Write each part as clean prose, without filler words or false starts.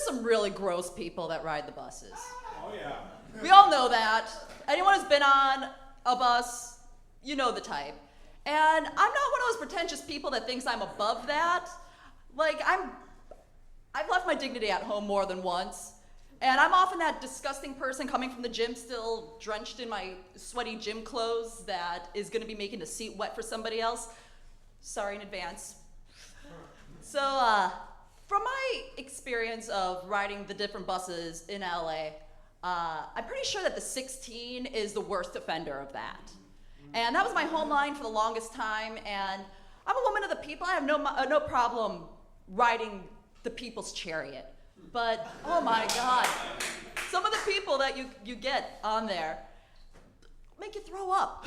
some really gross people that ride the buses. Oh, yeah. We all know that. Anyone who's been on a bus, you know the type. And I'm not one of those pretentious people that thinks I'm above that. Like, I've left my dignity at home more than once. And I'm often that disgusting person coming from the gym still drenched in my sweaty gym clothes that is gonna be making the seat wet for somebody else. Sorry in advance. So, from my experience of riding the different buses in LA, I'm pretty sure that the 16 is the worst offender of that. And that was my home line for the longest time, and I'm a woman of the people. I have no problem riding the people's chariot. But, oh my God, some of the people that you get on there make you throw up.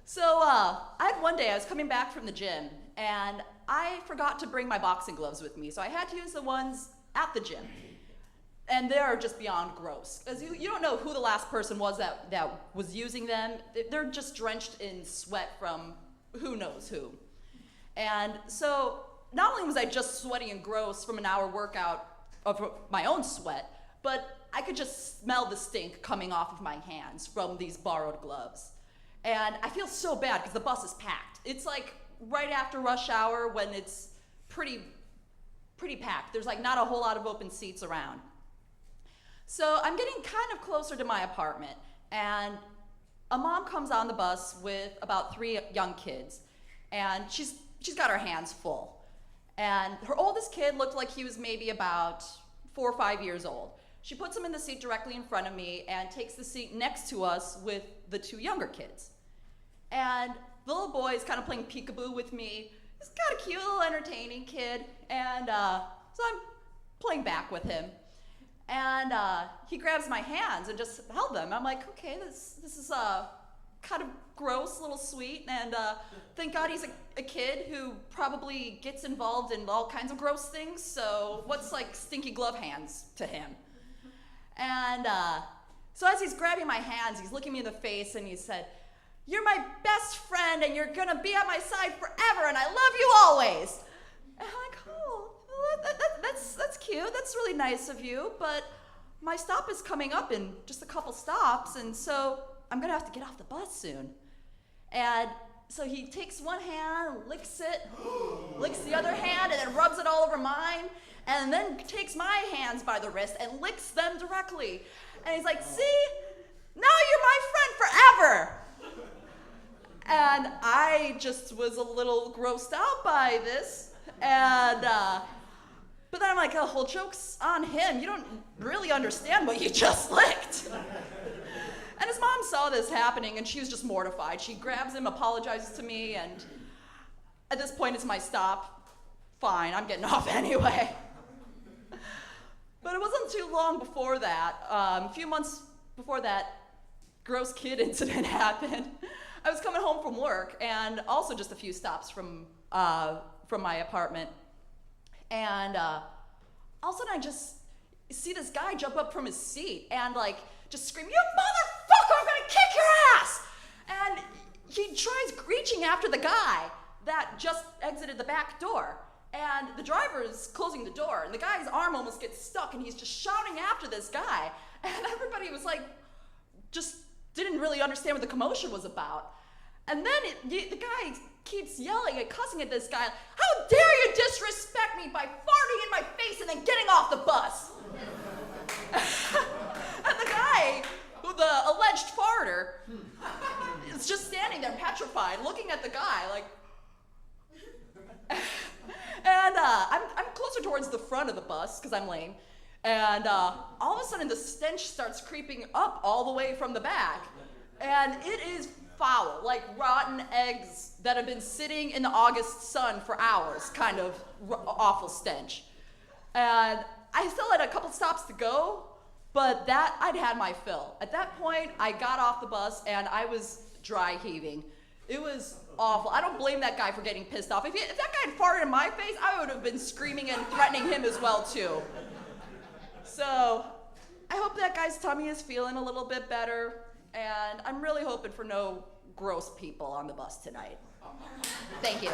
So I had one day, I was coming back from the gym, and I forgot to bring my boxing gloves with me, so I had to use the ones at the gym. And they're just beyond gross. Because you don't know who the last person was that was using them. They're just drenched in sweat from who knows who. And so not only was I just sweaty and gross from an hour workout of my own sweat, but I could just smell the stink coming off of my hands from these borrowed gloves. And I feel so bad because the bus is packed. It's like right after rush hour when it's pretty packed. There's like not a whole lot of open seats around. So I'm getting kind of closer to my apartment, and a mom comes on the bus with about 3 young kids, and she's got her hands full. And her oldest kid looked like he was maybe about 4 or 5 years old. She puts him in the seat directly in front of me and takes the seat next to us with the 2 younger kids. And the little boy is kind of playing peekaboo with me. He's got a cute little entertaining kid, and so I'm playing back with him. And he grabs my hands and just held them. I'm like, okay, this is kind of gross, a little sweet, and thank God he's a kid who probably gets involved in all kinds of gross things, so what's like stinky glove hands to him? And so as he's grabbing my hands, he's looking me in the face and he said, "You're my best friend and you're gonna be at my side forever and I love you always." And I'm like, oh, that's cute, that's really nice of you, but my stop is coming up in just a couple stops, and so I'm gonna have to get off the bus soon. And so he takes one hand, licks it, licks the other hand, and then rubs it all over mine, and then takes my hands by the wrist and licks them directly. And he's like, "See, now you're my friend forever." And I just was a little grossed out by this, and but then I'm like, oh, whole joke's on him. You don't really understand what you just licked. And his mom saw this happening, and she was just mortified. She grabs him, apologizes to me, and at this point, it's my stop. Fine, I'm getting off anyway. But it wasn't too long before that, a few months before that gross kid incident happened, I was coming home from work, and also just a few stops from my apartment. And all of a sudden, I just see this guy jump up from his seat and like just scream, "You motherfucker, I'm gonna kick your ass!" And he tries reaching after the guy that just exited the back door. And the driver is closing the door, and the guy's arm almost gets stuck, and he's just shouting after this guy. And everybody was like, just didn't really understand what the commotion was about. And then the guy keeps yelling and cussing at this guy, "How dare you disrespect me by farting in my face and then getting off the bus?" And the guy, the alleged farter, is just standing there petrified, looking at the guy like, and I'm closer towards the front of the bus because I'm lame, and all of a sudden the stench starts creeping up all the way from the back, and it is foul, like rotten eggs that have been sitting in the August sun for hours, kind of awful stench. And I still had a couple stops to go, but that I'd had my fill. At that point, I got off the bus and I was dry heaving. It was awful. I don't blame that guy for getting pissed off. If that guy had farted in my face, I would have been screaming and threatening him as well too. So I hope that guy's tummy is feeling a little bit better, and I'm really hoping for no gross people on the bus tonight. Thank you.